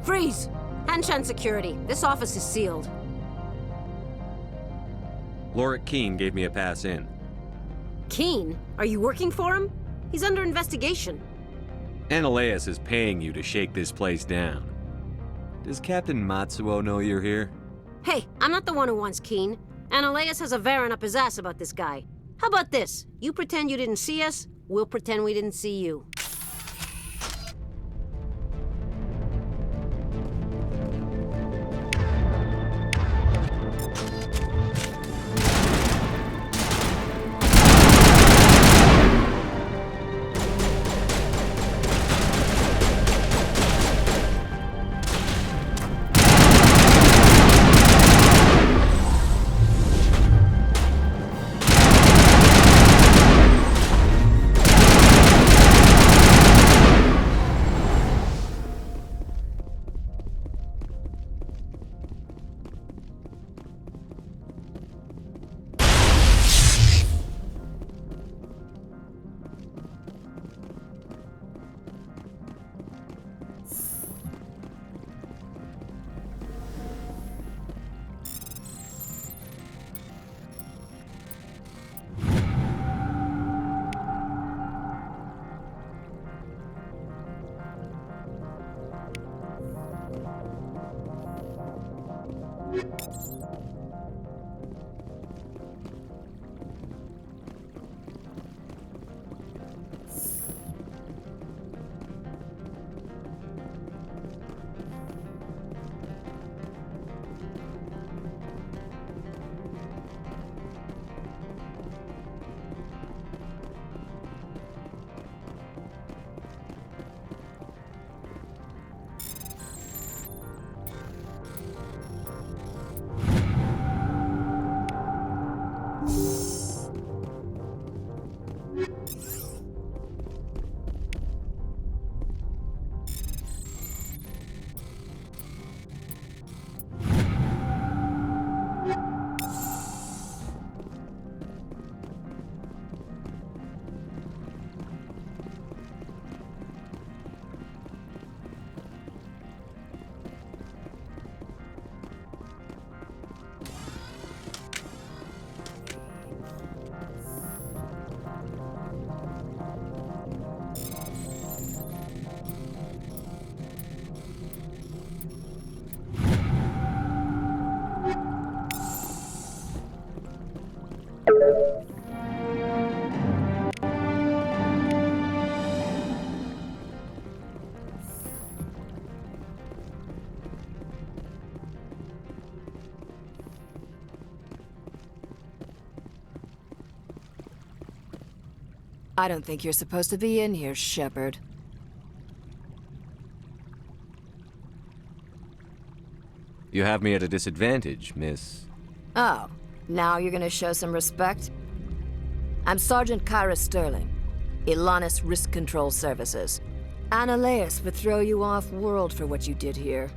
Freeze! Hanshan security. This office is sealed. Lorik Keene gave me a pass in. Keene? Are you working for him? He's under investigation. Ananias is paying you to shake this place down. Does Captain Matsuo know you're here? Hey, I'm not the one who wants Keene. Ananias has a Varen up his ass about this guy. How about this? You pretend you didn't see us, we'll pretend we didn't see you. I don't think you're supposed to be in here, Shepard. You have me at a disadvantage, miss. Oh, now you're gonna show some respect? I'm Sergeant Kyra Sterling, Ilanis Risk Control Services. Ananias would throw you off-world for what you did here.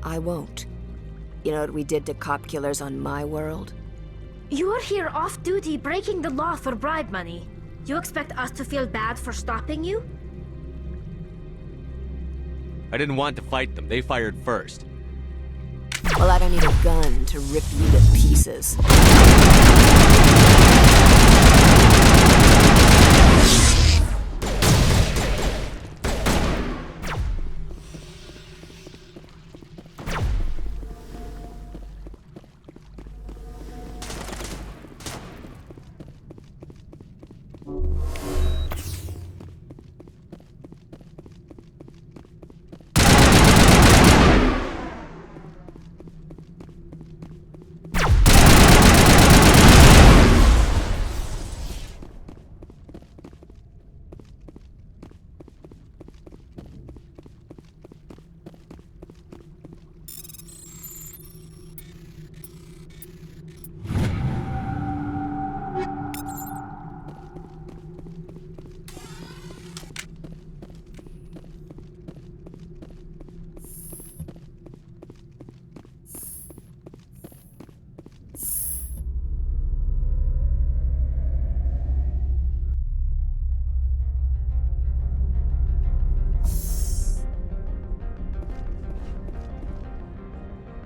I won't. You know what we did to cop killers on my world? You're here off-duty breaking the law for bribe money. You expect us to feel bad for stopping you? I didn't want to fight them. They fired first. Well, I don't need a gun to rip you to pieces.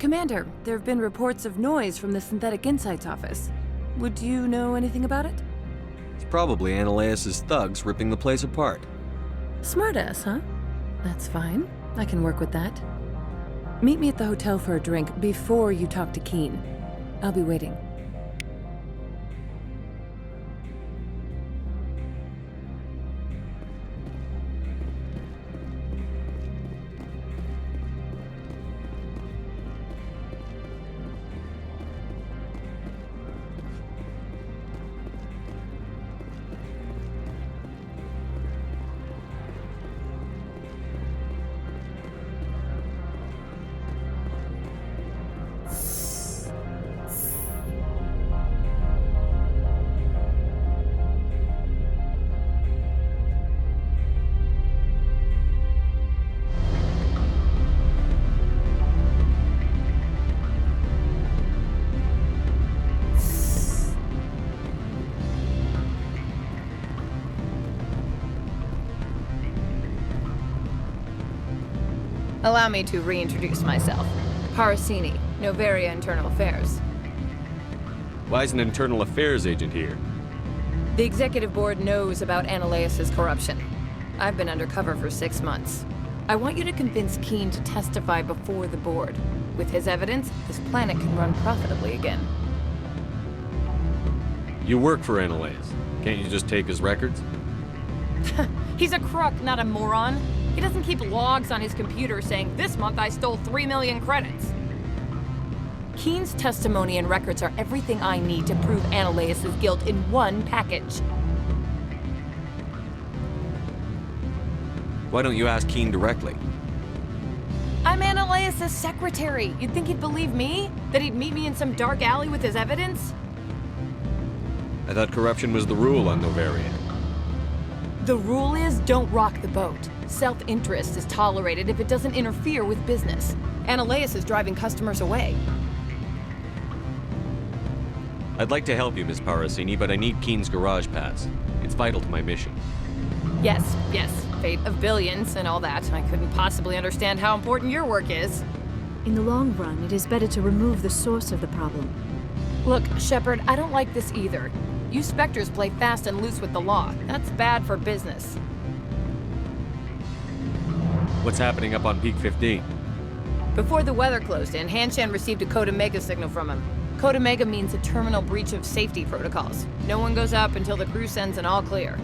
Commander, there have been reports of noise from the Synthetic Insights office. Would you know anything about it? It's probably Ananias' thugs ripping the place apart. Smartass, huh? That's fine. I can work with that. Meet me at the hotel for a drink before you talk to Keen. I'll be waiting. Allow me to reintroduce myself. Parasini, Novaria Internal Affairs. Why is an internal affairs agent here? The executive board knows about Ananias' corruption. I've been undercover for 6 months. I want you to convince Keen to testify before the board. With his evidence, this planet can run profitably again. You work for Ananias. Can't you just take his records? He's a crook, not a moron. He doesn't keep logs on his computer saying, "This month I stole 3 million credits." Keen's testimony and records are everything I need to prove Ananias' guilt in one package. Why don't you ask Keen directly? I'm Ananias' secretary. You'd think he'd believe me? That he'd meet me in some dark alley with his evidence? I thought corruption was the rule on Novaria. The rule is, don't rock the boat. Self-interest is tolerated if it doesn't interfere with business. Ananias is driving customers away. I'd like to help you, Miss Parasini, but I need Keen's garage pass. It's vital to my mission. Yes, fate of billions and all that. I couldn't possibly understand how important your work is. In the long run, it is better to remove the source of the problem. Look, Shepard, I don't like this either. You Spectres play fast and loose with the law. That's bad for business. What's happening up on Peak 15? Before the weather closed in, Hanshan received a Code Omega signal from him. Code Omega means a terminal breach of safety protocols. No one goes up until the crew sends an all clear.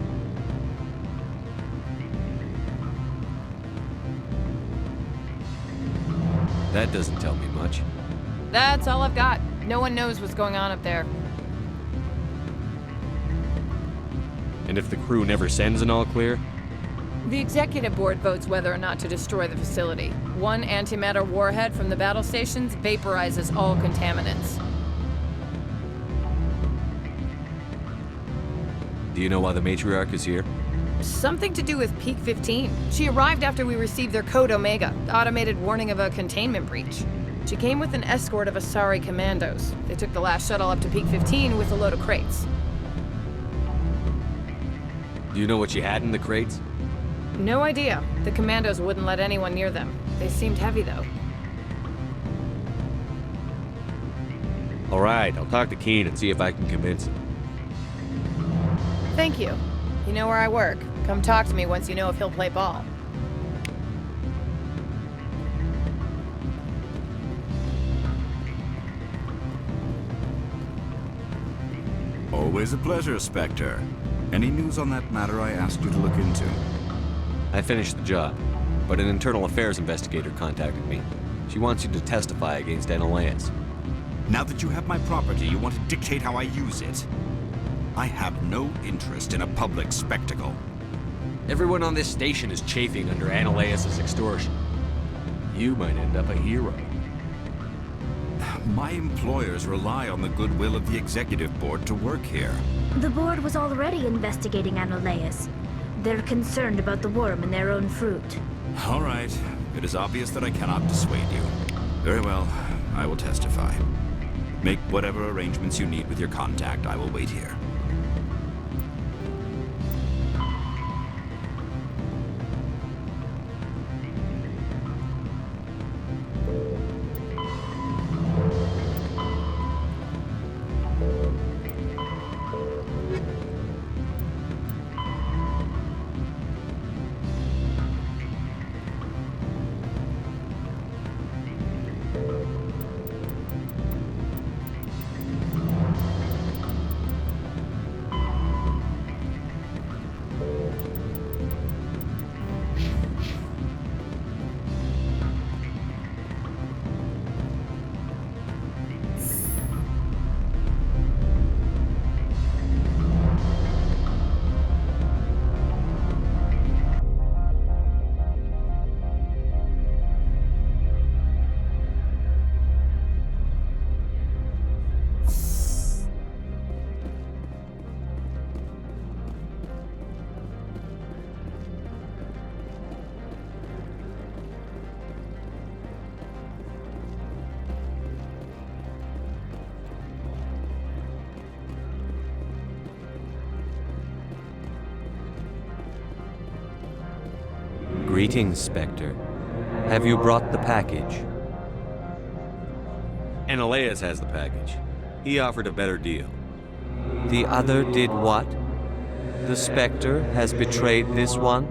That doesn't tell me much. That's all I've got. No one knows what's going on up there. And if the crew never sends an all clear? The executive board votes whether or not to destroy the facility. One antimatter warhead from the battle stations vaporizes all contaminants. Do you know why the matriarch is here? Something to do with Peak 15. She arrived after we received their Code Omega, automated warning of a containment breach. She came with an escort of Asari commandos. They took the last shuttle up to Peak 15 with a load of crates. Do you know what she had in the crates? No idea. The commandos wouldn't let anyone near them. They seemed heavy, though. All right, I'll talk to Keen and see if I can convince him. Thank you. You know where I work. Come talk to me once you know if he'll play ball. Always a pleasure, Spectre. Any news on that matter I asked you to look into? I finished the job, but an internal affairs investigator contacted me. She wants you to testify against Ananias. Now that you have my property, you want to dictate how I use it. I have no interest in a public spectacle. Everyone on this station is chafing under Ananias' extortion. You might end up a hero. My employers rely on the goodwill of the executive board to work here. The board was already investigating Ananias. They're concerned about the worm in their own fruit. All right. It is obvious that I cannot dissuade you. Very well. I will testify. Make whatever arrangements you need with your contact. I will wait here. Greetings, Spectre. Have you brought the package? Ananias has the package. He offered a better deal. The other did what? The Spectre has betrayed this one?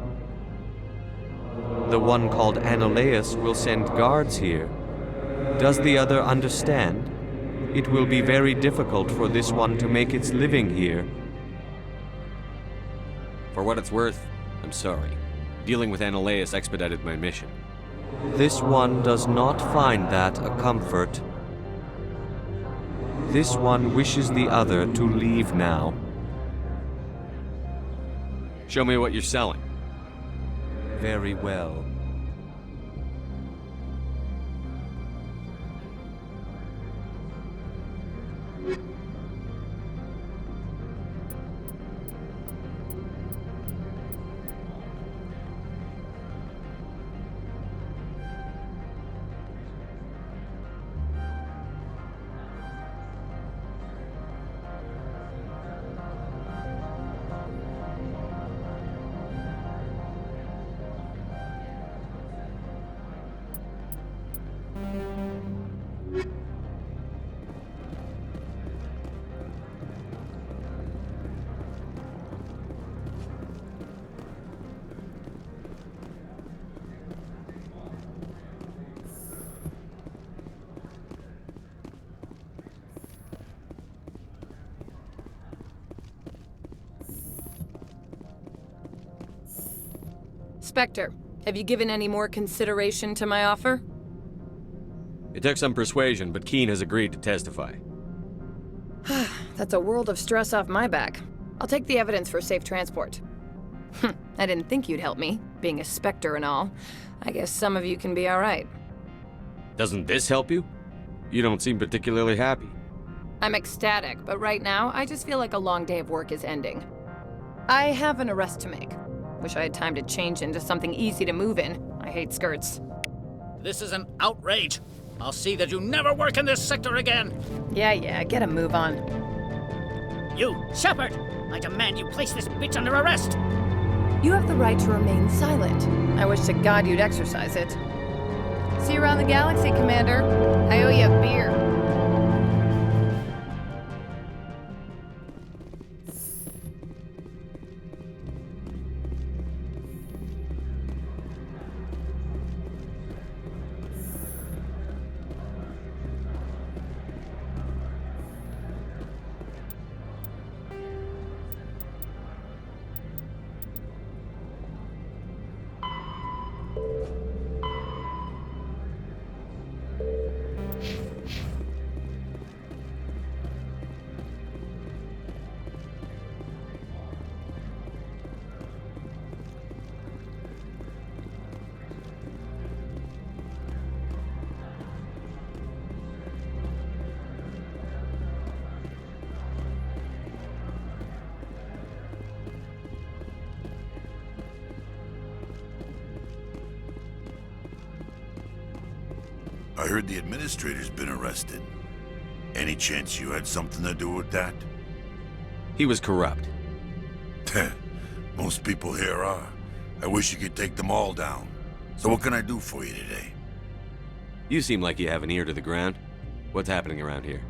The one called Ananias will send guards here. Does the other understand? It will be very difficult for this one to make its living here. For what it's worth, I'm sorry. Dealing with Ananias expedited my mission. This one does not find that a comfort. This one wishes the other to leave now. Show me what you're selling. Very well. Spectre, have you given any more consideration to my offer? It took some persuasion, but Keen has agreed to testify. That's a world of stress off my back. I'll take the evidence for safe transport. I didn't think you'd help me, being a Spectre and all. I guess some of you can be alright. Doesn't this help you? You don't seem particularly happy. I'm ecstatic, but right now, I just feel like a long day of work is ending. I have an arrest to make. Wish I had time to change into something easy to move in. I hate skirts. This is an outrage. I'll see that you never work in this sector again. Yeah, get a move on. You, Shepard! I demand you place this bitch under arrest! You have the right to remain silent. I wish to God you'd exercise it. See you around the galaxy, Commander. I owe you a beer. I heard the administrator's been arrested. Any chance you had something to do with that? He was corrupt. Most people here are. I wish you could take them all down. So what can I do for you today? You seem like you have an ear to the ground. What's happening around here?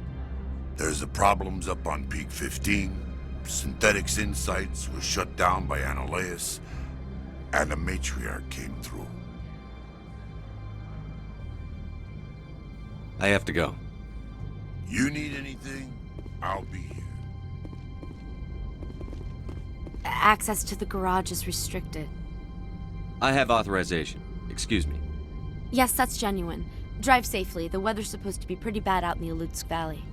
There's the problems up on Peak 15. Synthetics Insights was shut down by Ananias. And the matriarch came through. I have to go. You need anything, I'll be here. Access to the garage is restricted. I have authorization. Excuse me. Yes, that's genuine. Drive safely. The weather's supposed to be pretty bad out in the Alutsk Valley.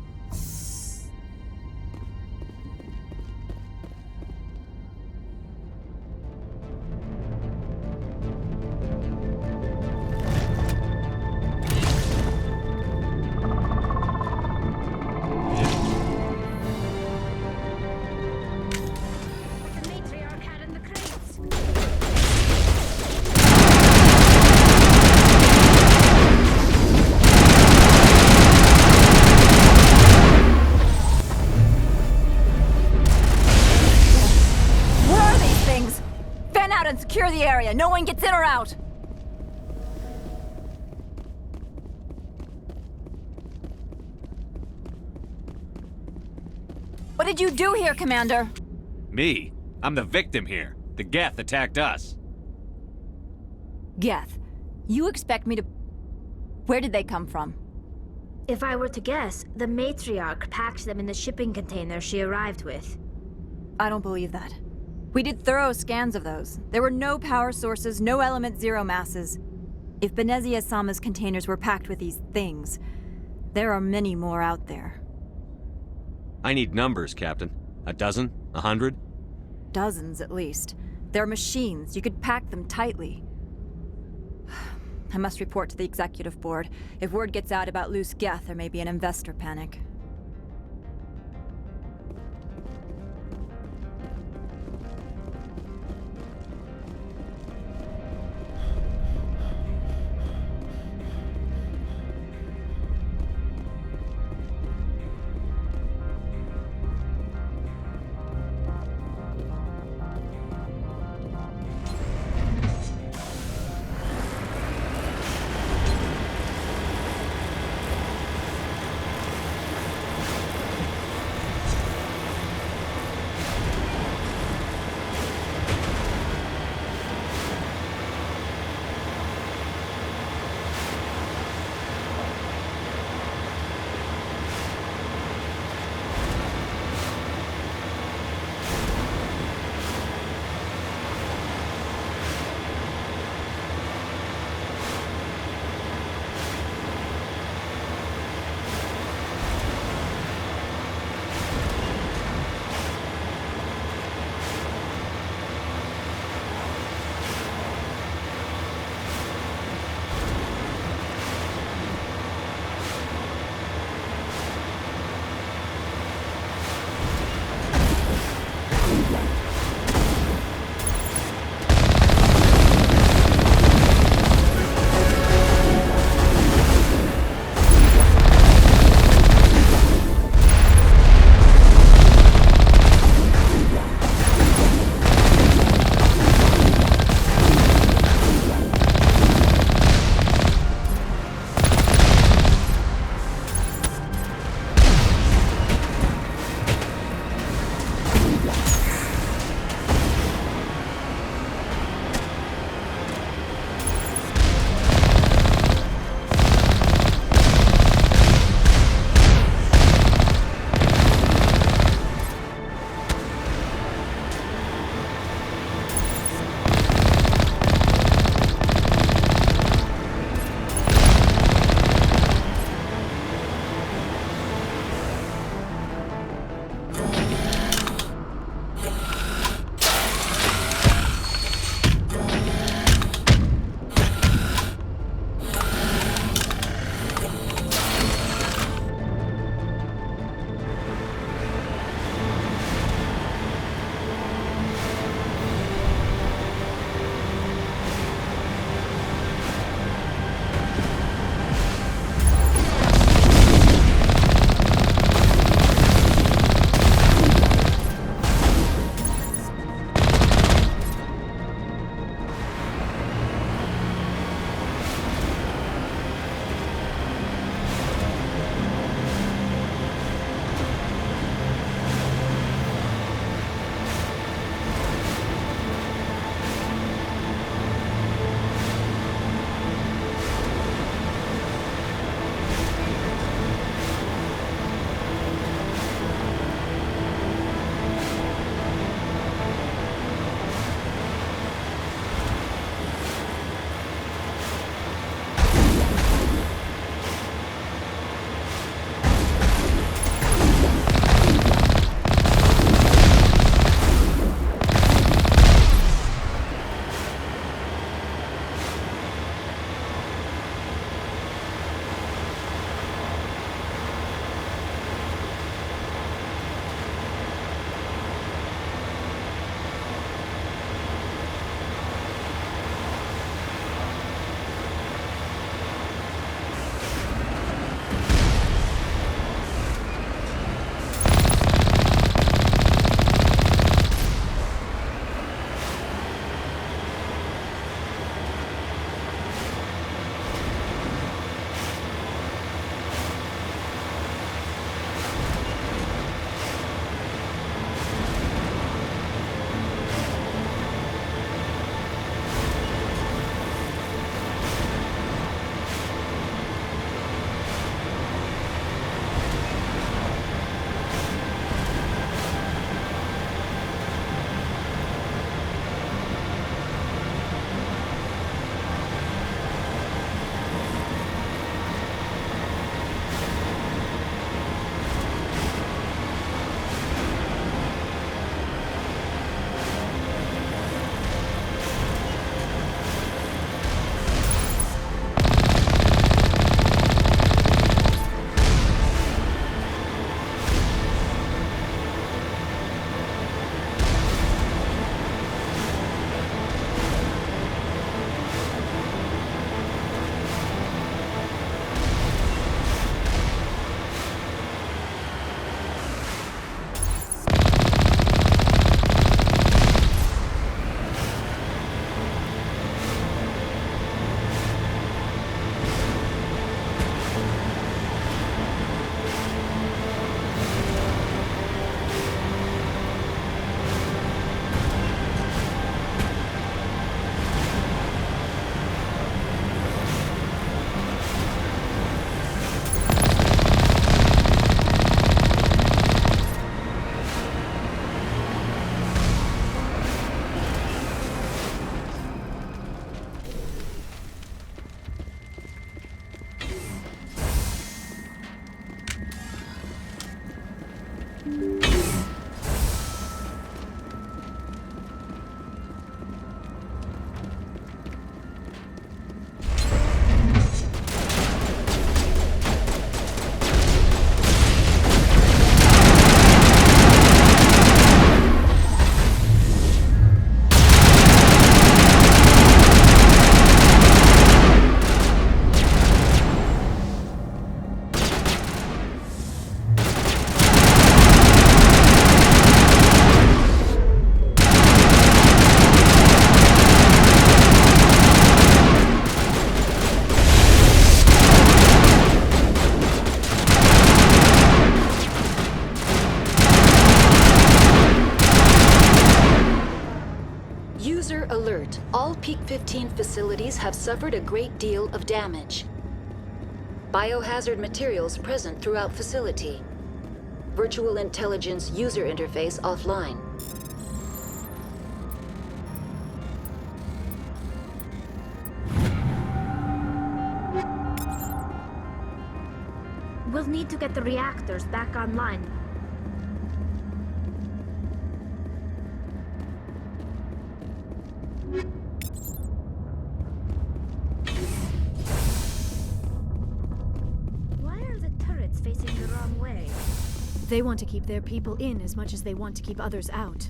and secure the area. No one gets in or out. What did you do here, Commander? Me? I'm the victim here. The Geth attacked us. Geth, you expect me to... Where did they come from? If I were to guess, the matriarch packed them in the shipping container she arrived with. I don't believe that. We did thorough scans of those. There were no power sources, no element zero masses. If Benezia Sama's containers were packed with these things, there are many more out there. I need numbers, Captain. A dozen? 100? Dozens, at least. They're machines. You could pack them tightly. I must report to the executive board. If word gets out about loose Geth, there may be an investor panic. User alert. All Peak 15 facilities have suffered a great deal of damage. Biohazard materials present throughout facility. Virtual intelligence user interface offline. We'll need to get the reactors back online. Why are the turrets facing the wrong way? They want to keep their people in as much as they want to keep others out.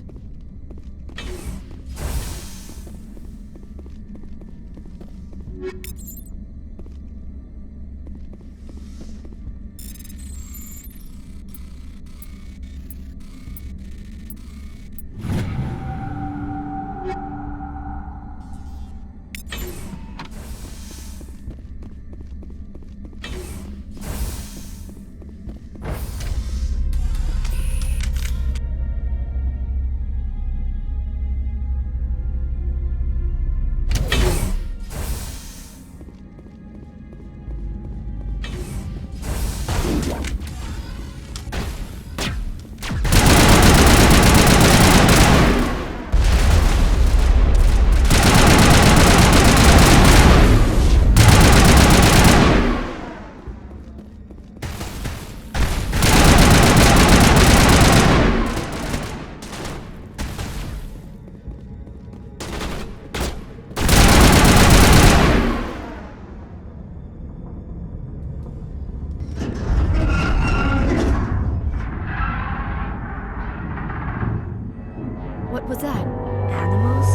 What was that? Animals?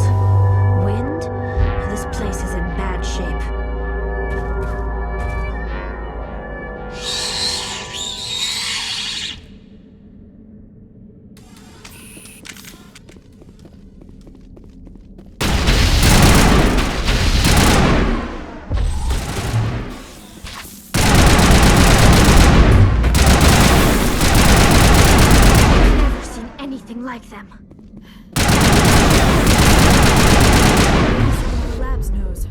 Wind? This place is in bad shape. I've never seen anything like them. The lab's nose.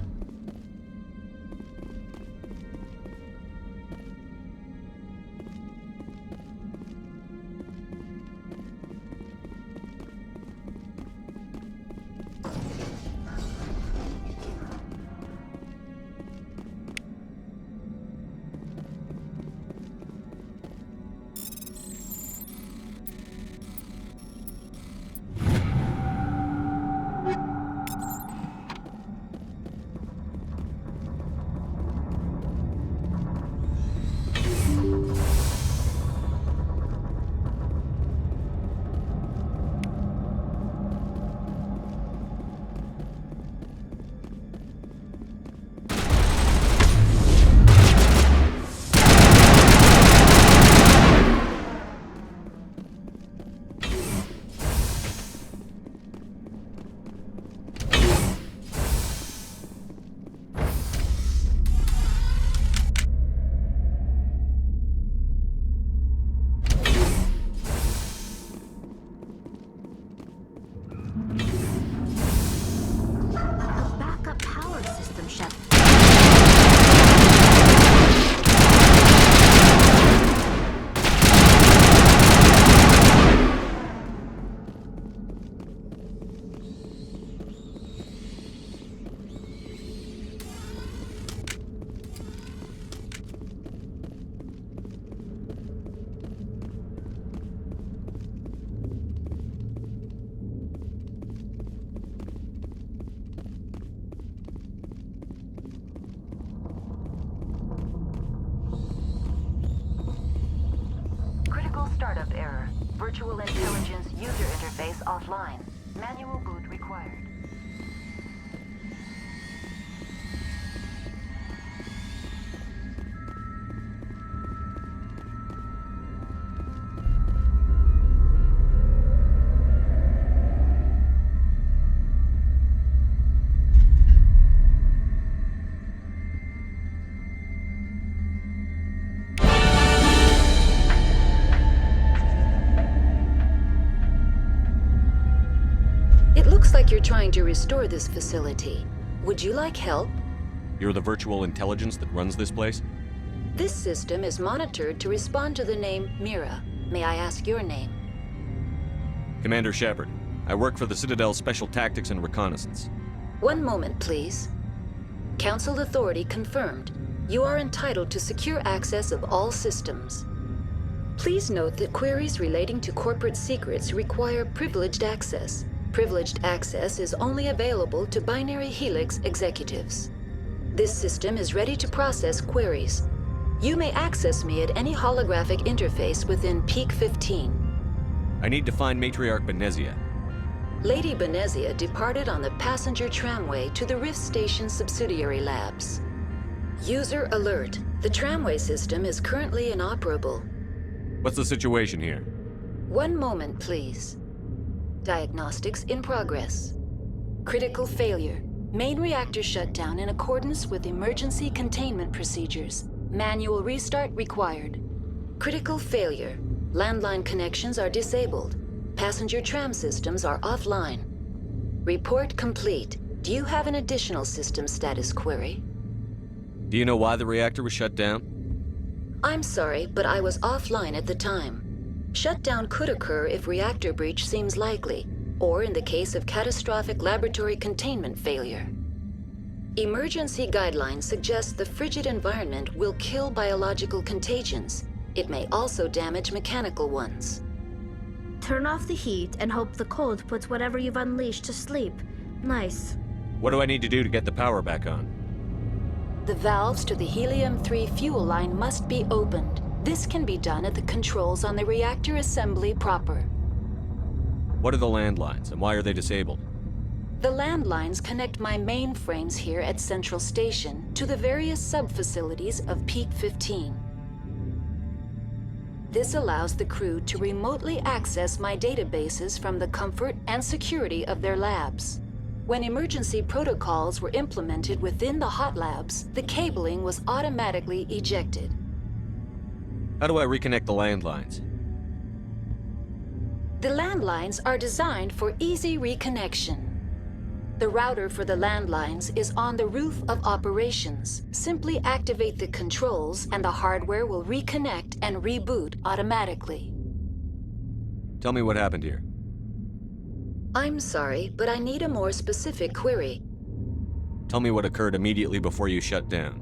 A backup power system shut. Critical startup error. Virtual intelligence user interface offline. Manual boot required. trying to restore this facility. Would you like help? You're the virtual intelligence that runs this place? This system is monitored to respond to the name Mira. May I ask your name? Commander Shepard. I work for the Citadel's Special Tactics and Reconnaissance. One moment, please. Council authority confirmed. You are entitled to secure access of all systems. Please note that queries relating to corporate secrets require privileged access. Privileged access is only available to Binary Helix executives. This system is ready to process queries. You may access me at any holographic interface within Peak 15. I need to find Matriarch Benezia. Lady Benezia departed on the passenger tramway to the Rift Station subsidiary labs. User alert. The tramway system is currently inoperable. What's the situation here? One moment, please. Diagnostics in progress. Critical failure. Main reactor shut down in accordance with emergency containment procedures. Manual restart required. Critical failure. Landline connections are disabled. Passenger tram systems are offline. Report complete. Do you have an additional system status query? Do you know why the reactor was shut down? I'm sorry, but I was offline at the time. Shutdown could occur if reactor breach seems likely, or in the case of catastrophic laboratory containment failure. Emergency guidelines suggest the frigid environment will kill biological contagions. It may also damage mechanical ones. Turn off the heat and hope the cold puts whatever you've unleashed to sleep. Nice. What do I need to do to get the power back on? The valves to the helium-3 fuel line must be opened. This can be done at the controls on the reactor assembly proper. What are the landlines, and why are they disabled? The landlines connect my mainframes here at Central Station to the various sub-facilities of Peak 15. This allows the crew to remotely access my databases from the comfort and security of their labs. When emergency protocols were implemented within the hot labs, the cabling was automatically ejected. How do I reconnect the landlines? The landlines are designed for easy reconnection. The router for the landlines is on the roof of operations. Simply activate the controls and the hardware will reconnect and reboot automatically. Tell me what happened here. I'm sorry, but I need a more specific query. Tell me what occurred immediately before you shut down.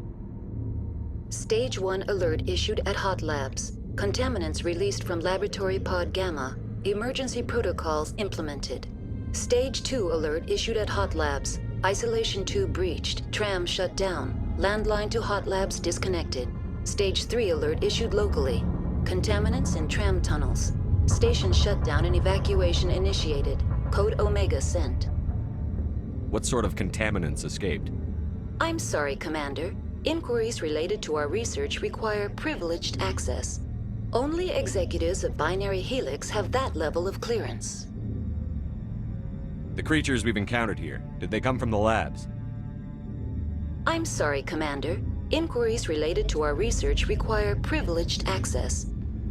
Stage 1 alert issued at Hot Labs. Contaminants released from Laboratory Pod Gamma. Emergency protocols implemented. Stage 2 alert issued at Hot Labs. Isolation tube breached. Tram shut down. Landline to Hot Labs disconnected. Stage 3 alert issued locally. Contaminants in tram tunnels. Station shut down and evacuation initiated. Code Omega sent. What sort of contaminants escaped? I'm sorry, Commander. Inquiries related to our research require privileged access. Only executives of Binary Helix have that level of clearance. The creatures we've encountered here, did they come from the labs? I'm sorry, Commander. Inquiries related to our research require privileged access.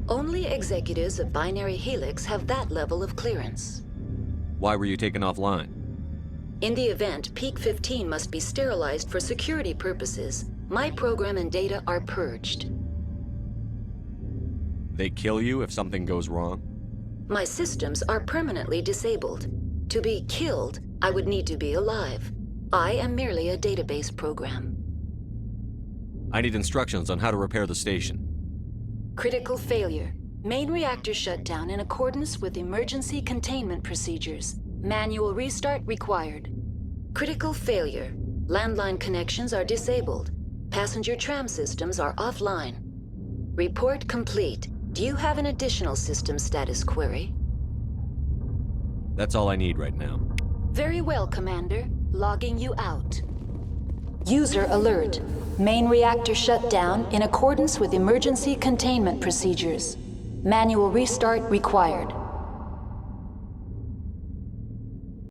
Only executives of Binary Helix have that level of clearance. Why were you taken offline? In the event, Peak 15 must be sterilized for security purposes. My program and data are purged. They kill you if something goes wrong? My systems are permanently disabled. To be killed, I would need to be alive. I am merely a database program. I need instructions on how to repair the station. Critical failure. Main reactor shut down in accordance with emergency containment procedures. Manual restart required. Critical failure. Landline connections are disabled. Passenger tram systems are offline. Report complete. Do you have an additional system status query? That's all I need right now. Very well, Commander. Logging you out. User alert. Main reactor shut down in accordance with emergency containment procedures. Manual restart required.